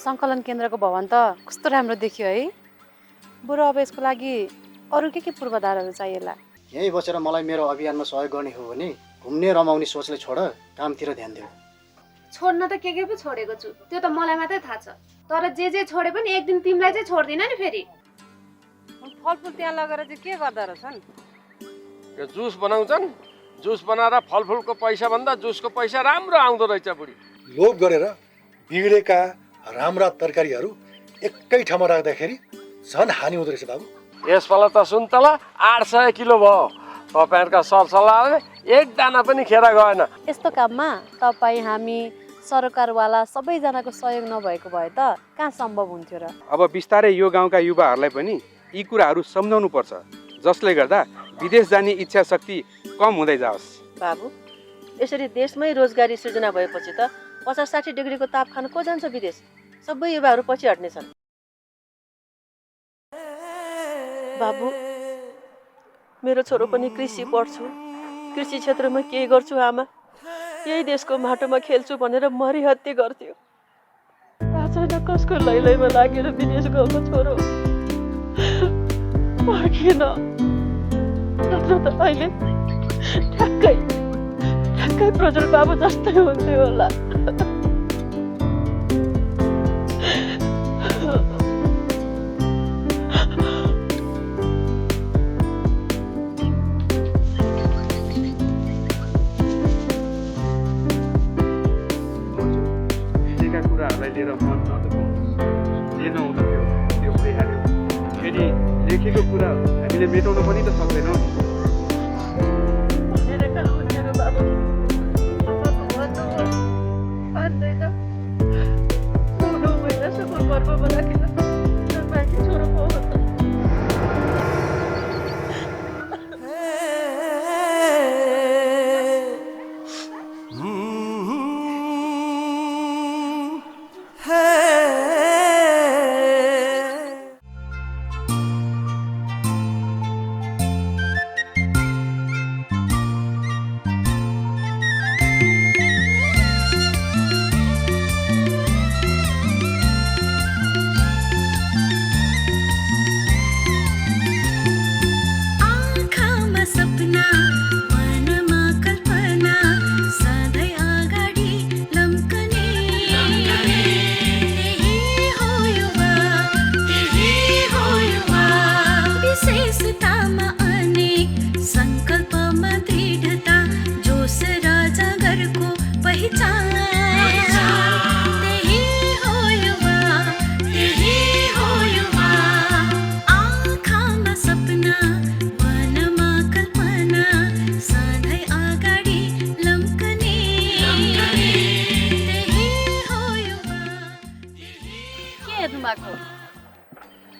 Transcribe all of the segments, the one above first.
सङ्कलन केन्द्रको भवन त कस्तो राम्रो देखियो है। बरु अब यसको लागि अरू के पूर्वाधारहरू चाहिएला? यहीँ बसेर मलाई मेरो अभियानमा सहयोग गर्ने हो भने घुम्ने रमाउने सोचले छोड कामतिर ध्यान देऊ। छोड्न त के पो छोडेको छु, त्यो त मलाई मात्रै थाहा छ। तर जे छोडे पनि एक दिन तिमीलाई चाहिँ छोड्दिन नि फेरि। फलफुल त्यहाँ लगेर चाहिँ के गर्दा रहेछन्? यो जुस बनाउँछन्, जुस बनाएर फलफुलको पैसा भन्दा जुसको पैसा राम्रो आउँदो रहेछ बुढी। लोभ गरेर बिग्रेका राम्रा तरकारीहरू एकै ठाउँमा राख्दाखेरि झन् हानि हुँदो रहेछ बाबु। यसपालि त सुन्तला 800 किलो भयो। तपाईँहरूका सरसल्लाहले एक दाना पनि खेर गएन। यस्तो काममा तपाईँ, हामी, सरकारवाला सबैजनाको सहयोग नभएको भए त कहाँ सम्भव हुन्थ्यो र? अब बिस्तारै यो गाउँका युवाहरूलाई पनि यी कुराहरू सम्झाउनु पर्छ, जसले गर्दा विदेश जाने इच्छा शक्ति कम हुँदै जाओस्। बाबु, यसरी देशमै रोजगारी सृजना भएपछि त 50-60 डिग्रीको ताप खान को जान्छ विदेश? सबै युवाहरू पछि हट्नेछन्। बाबु, मेरो छोरो पनि कृषि पढ्छु, कृषि क्षेत्रमा केही गर्छु आमा, यही देशको माटोमा खेल्छु भनेर मरिहत्ते गर्थ्यो। अचानक कसको लैलैमा लागेर विदेश गएको छोरो फर्किएन। नत्र त अहिले ठ्याक्कै प्रज्वल बाबु जस्तै हुन्थ्यो होला। लिएर मन नदुखाउनुहोस्, जे नहुँदो थियो त्यो भइहाल्यो। फेरि लेखेको कुरा हामीले मेटाउन पनि त सक्दैनौँ।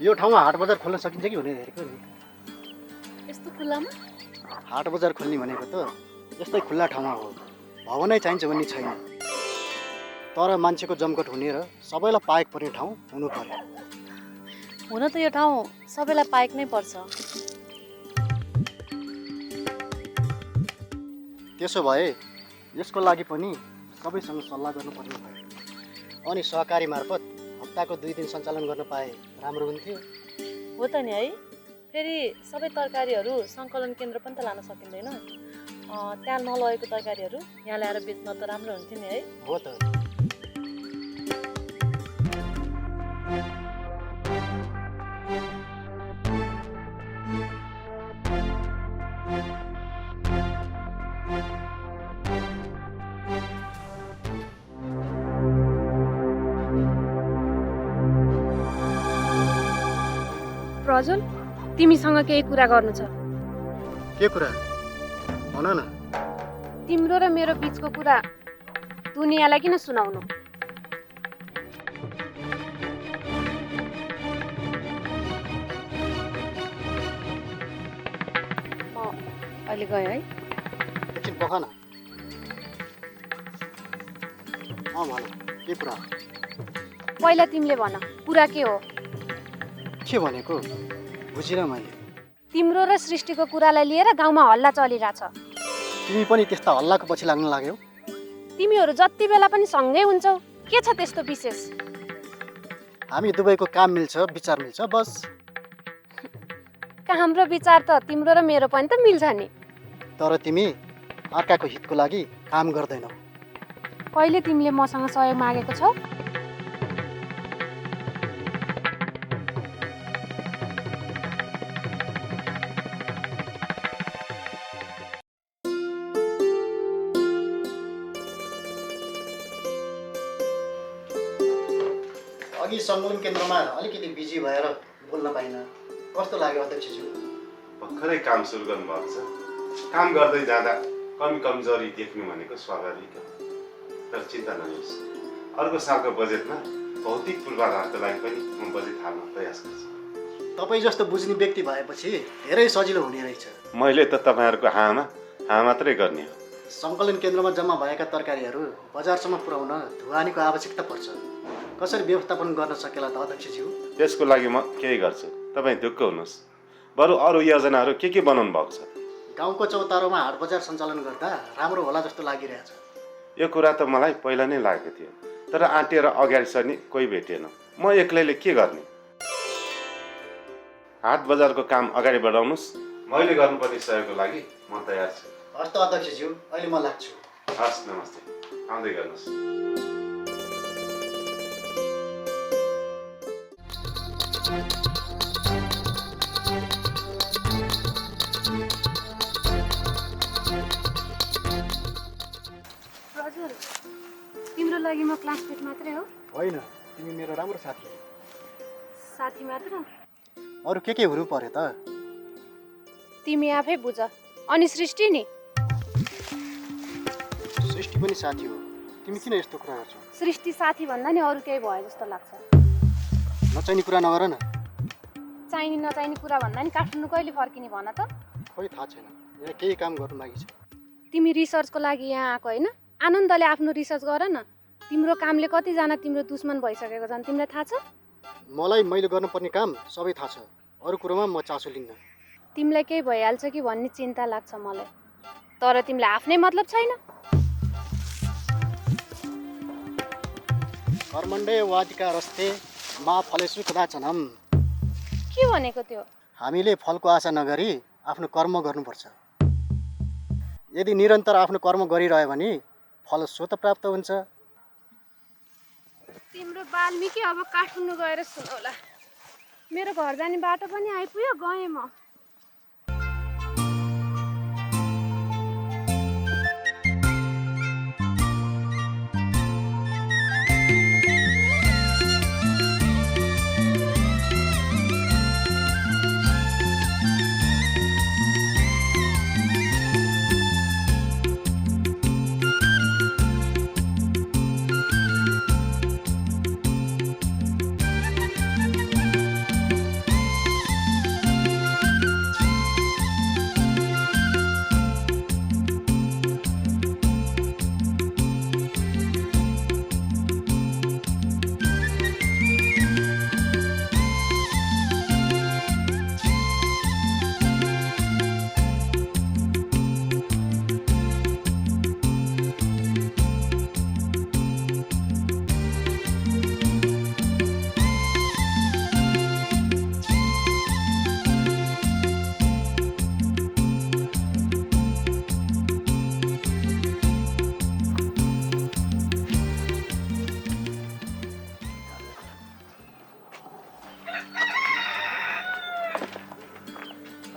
यो ठाउँमा हाट बजार खोल्न सकिन्छ कि भनेर हेरेको नि। यस्तो खुल्लामा हाट बजार खोल्ने भनेको त यस्तै खुल्ला ठाउँमा हो, भवनै चाहिन्छ भन्ने छैन। तर मान्छेको जमघट हुने र सबैलाई पाएक पर्ने ठाउँ हुनु पर्यो। हुन त यो ठाउँ सबैलाई पाएक नै पर्छ। त्यसो भए यसको लागि पनि सबैसँग सल्लाह गर्नुपर्ने भयो। अनि सहकारी मार्फत हप्ताको 2 दिन सञ्चालन गर्न पाए राम्रो हुन्थ्यो। हो त नि है। फेरि सबै तरकारीहरू सङ्कलन केन्द्र पनि त लान सकिँदैन। त्यहाँ नलगेको तरकारीहरू यहाँ ल्याएर बेच्न त राम्रो हुन्थ्यो नि है। हो त। प्रज्वल, तिमीसँग केही कुरा गर्नु छ। के कुरा? भन न। तिम्रो र मेरो बीचको कुरा दुनियाँलाई किन सुनाउनु? अहिले गयो है। एकछिन पख न। भन, के कुरा? पहिला तिमीले भन, कुरा के हो? के भनेको बुझिनँ मैले। तिम्रो र सृष्टिको कुरालाई लिएर गाउँमा हल्ला चलिरहेछ। तिमी पनि त्यस्ता हल्लाको पछि लाग्न लाग्यौ? तिमीहरू जति बेला पनि सँगै हुन्छौ, के छ त्यस्तो विशेष? हामी दुवैको काम मिल्छ, विचार मिल्छ, बस। काम र विचार त तिम्रो र मेरो पनि त मिल्छ नि। तर तिमी अर्काको हितको लागि काम गर्दैनौ। कहिले तिमीले मसँग सहयोग मागेको छौ? अघि सङ्कलन केन्द्रमा अलिकति बिजी भएर बोल्न पाइनँ। कस्तो लाग्यो अध्यक्षज्यू? भर्खरै काम सुरु गर्नुभएको छ। काम गर्दै जाँदा कमी कमजोरी देख्नु भनेको स्वाभाविक हो। तर चिन्ता नलिनुहोस्, अर्को सालको बजेटमा भौतिक पूर्वाधारको लागि पनि म बजेट हाल्न प्रयास गर्छु। तपाईँ जस्तो बुझ्ने व्यक्ति भएपछि धेरै सजिलो हुने रहेछ। मैले त तपाईँहरूको हाँ मात्रै गर्ने हो। सङ्कलन केन्द्रमा जम्मा भएका तरकारीहरू बजारसम्म पुर्याउन ढुवानीको आवश्यकता पर्छ। कसरी व्यवस्थापन गर्न सकेला त अध्यक्षज्यू? त्यसको लागि म केही गर्छु, तपाईँ ढुक्क हुनुहोस्। बरु अरू योजनाहरू के बनाउनु भएको छ? गाउँको चौतारोमा हाट बजार सञ्चालन गर्दा राम्रो होला जस्तो लागिरहेछ। यो कुरा त मलाई पहिला नै लागेको थियो, तर आँटेर अगाडि सर्ने कोही भेटिएन। म एक्लैले के गर्ने? हाट बजारको काम अगाडि बढाउनुहोस्, मैले गर्नुपर्ने सहयोगको लागि म तयार छु। हस् त अध्यक्षज्यू, अहिले म लाग्छु। हस्, नमस्ते, आउँदै गर्नुहोस्। हजुर, तिम्रो लागि म क्लासमेट मात्रै हो? होइन, तिमी मेरो राम्रो साथी हो। साथी मात्र? अरू के हुनु पर्यो त? तिमी आफै बुझ। अनि सृष्टि नि? सृष्टि पनि साथी हो। तिमी किन यस्तो कुरा गर्छौ? सृष्टि साथी भन्दा नि अरू केही भयो जस्तो लाग्छ। नचाहिने कुरा नगर न। चाहिने नचाहिने कुरा भन्दा नि काठमाडौँ कहिले फर्किने भन त? खोइ थाहा छैन, यहाँ केही काम गर्नु लागि छ। तिमी रिसर्चको लागि यहाँ आएको होइन? आनन्दले आफ्नो रिसर्च गर न। तिम्रो कामले कतिजना तिम्रो दुश्मन भइसकेको छन् तिमीलाई थाहा छ? मलाई मैले गर्नुपर्ने काम सबै थाहा छ। अरू कुरोमा म चासो लिन्न। तिमीलाई केही भइहाल्छ कि भन्ने चिन्ता लाग्छ मलाई। तर तिमीलाई आफ्नै मतलब छैन। कर्मण्डे वादिका रस्ते मा फलेषु कदाचनम। के भनेको त्यो? हामीले फलको आशा नगरी आफ्नो कर्म गर्नुपर्छ। यदि निरन्तर आफ्नो कर्म गरिरह्यो भने फल स्वतः प्राप्त हुन्छ। तिम्रो वाल्मीकि अब काठमाडौँ गएर सुनौला। मेरो घर जाने बाटो पनि आइपुग्यो, गएँ म।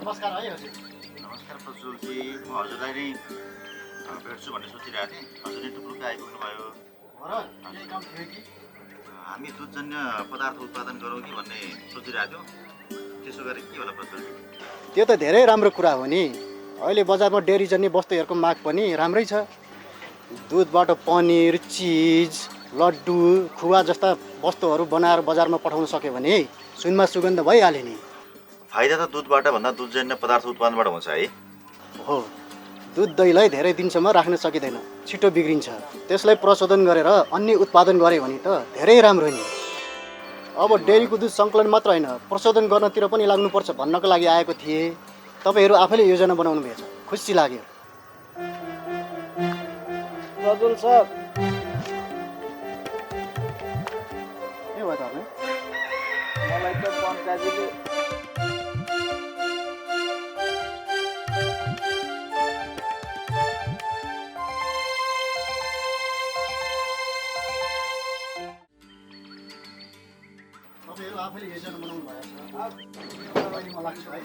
नमस्कार है हजुर। नमस्कार प्रज्वलजी, म हजुरलाई नै भेट्छु भन्ने सोचिरहेको थिएँ। हजुर नै टुप्लुक्क आइपुग्नु भयो। हो र? केही काम थियो कि? हामी दुधजन्य पदार्थ उत्पादन गरौँ कि भन्ने सोचिरहेको थियौँ। त्यसो गरे के होला प्रज्वलजी? त्यो त धेरै राम्रो कुरा हो नि। अहिले बजारमा डेरीजन्य वस्तुहरूको माग पनि राम्रै छ। दुधबाट पनिर, चिज, लड्डु, खुवा जस्ता वस्तुहरू बनाएर बजारमा पठाउन सक्यो भने सुनमा सुगन्ध भइहाल्यो नि। फाइदा त दुधबाट भन्दा दुधजन्य पदार्थ उत्पादनबाट हुन्छ है? हो, दुध दहीलाई धेरै दिनसम्म राख्न सकिँदैन, छिटो बिग्रिन्छ। त्यसलाई प्रशोधन गरेर अन्य उत्पादन गऱ्यो भने त धेरै राम्रो नि। अब डेरीको दुध सङ्कलन मात्र होइन, प्रशोधन गर्नतिर पनि लाग्नुपर्छ भन्नको लागि आएको थिएँ। तपाईँहरू आफैले योजना बनाउनु भएछ, खुसी लाग्यो। प्रज्वल सर, के भयो त? मलाई त बनकाजीले तपाईँहरू आफैले योजना बनाउनु भएको छ लाग्छ है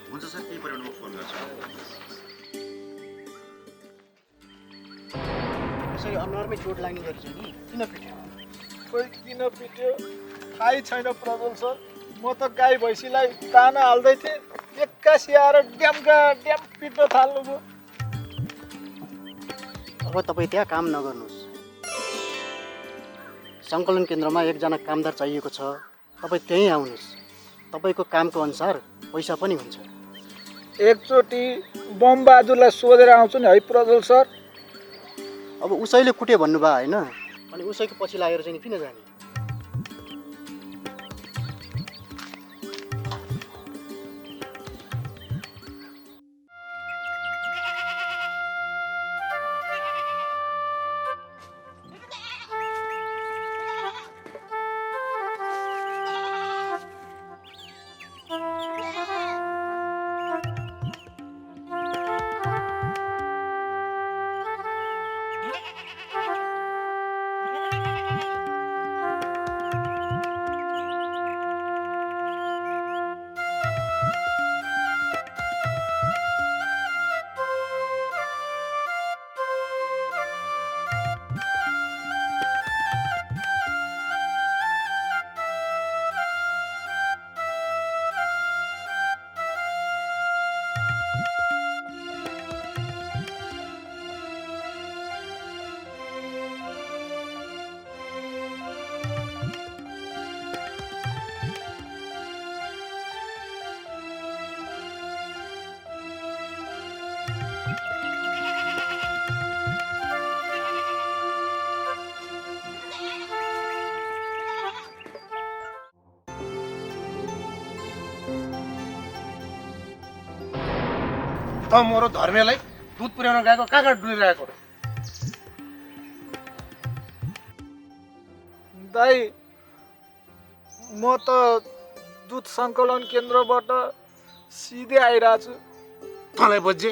हुन्छ सर, केही पऱ्यो भने म फोन गर्छु। यसरी अनुहारमै चोट लाग्ने गरी चाहिँ नि किन पिट्यो? खोइ किन पिट्यो थाहै छैन प्रज्वल सर। म त गाई भैँसीलाई दाना हाल्दै थिएँ, एक्कासी आएर ड्याम्का ड्याम पिट्न थाल्नुभयो। अब तपाईँ त्यहाँ काम नगर्नुहोस्। सङ्कलन केन्द्रमा एकजना कामदार चाहिएको छ, तपाईँ त्यहीँ आउनुहोस्। तपाईँको कामको अनुसार पैसा पनि हुन्छ। एकचोटि बम बहादुरलाई सोधेर आउँछु नि है प्रज्वल सर। अब उसैले कुट्यो भन्नुभयो होइन, अनि उसैको पछि लागेर चाहिँ किन जाने? त मेरो धर्मेलाई दुध पुर्याउन गएको कहाँ डुलिरहेको? दाइ म त दुध सङ्कलन केन्द्रबाट सिधै आइरहेको छु। तँलाई बज्जे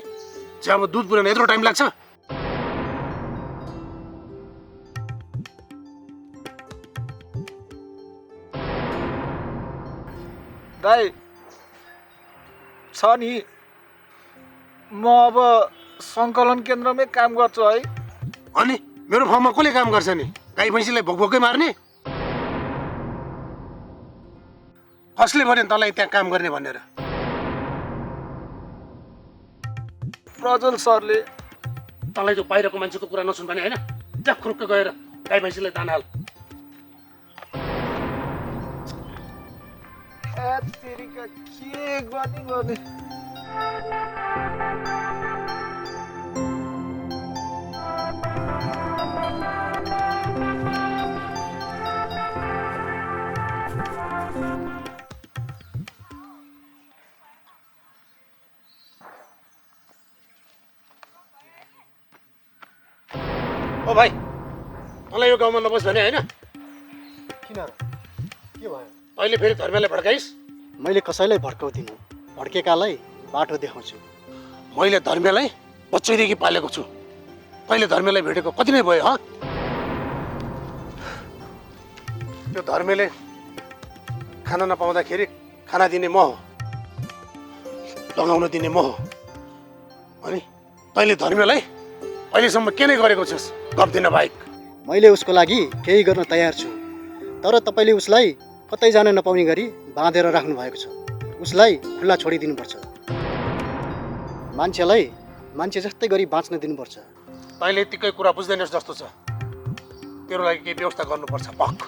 जब दुध पुर्याउन यत्रो टाइम लाग्छ? दाइ छ नि, म अब सङ्कलन केन्द्रमै काम गर्छु है। अनि मेरो फार्ममा कसले काम गर्छ नि? गाई भैँसीलाई भोकभोकै मार्ने? कसले भन्यो तँलाई त्यहाँ काम गर्ने भनेर? प्रज्वल सरले। तँलाई त्यो बाहिरको मान्छेको कुरा नसुन भने होइन, त्यहाँ खुर्क गएर गाई भैँसीलाई दाना हाल। तेरिका के गर्ने? ओ भाइ, तँलाई यो गाउँमा नबस् भने होइन? किन र? के भयो? अहिले फेरि धर्मेलाई भड्काइस्? मैले कसैलाई भड्काउँदिनँ, भड्केकालाई बाटो देखाउँछु। मैले धर्मेलाई बच्चैदेखि पालेको छु। तैँले धर्मेलाई भेटेको कति नै भयो? त्यो धर्मेले खाना नपाउँदाखेरि खाना दिने म हो, लगाउन दिने म हो। अनि तैँले धर्मेलाई अहिलेसम्म के नै गरेको छस् गफ दिन बाहेक? मैले उसको लागि केही गर्न तयार छु, तर तपाईँले उसलाई कतै जान नपाउने गरी बाँधेर राख्नु भएको छ। उसलाई खुल्ला छोडिदिनुपर्छ। मान्छेलाई मान्छे जस्तै गरी बाँच्न दिनुपर्छ। तैँले यत्तिकै कुरा बुझ्दैनस् जस्तो छ। तेरो लागि केही व्यवस्था गर्नुपर्छ पक्क।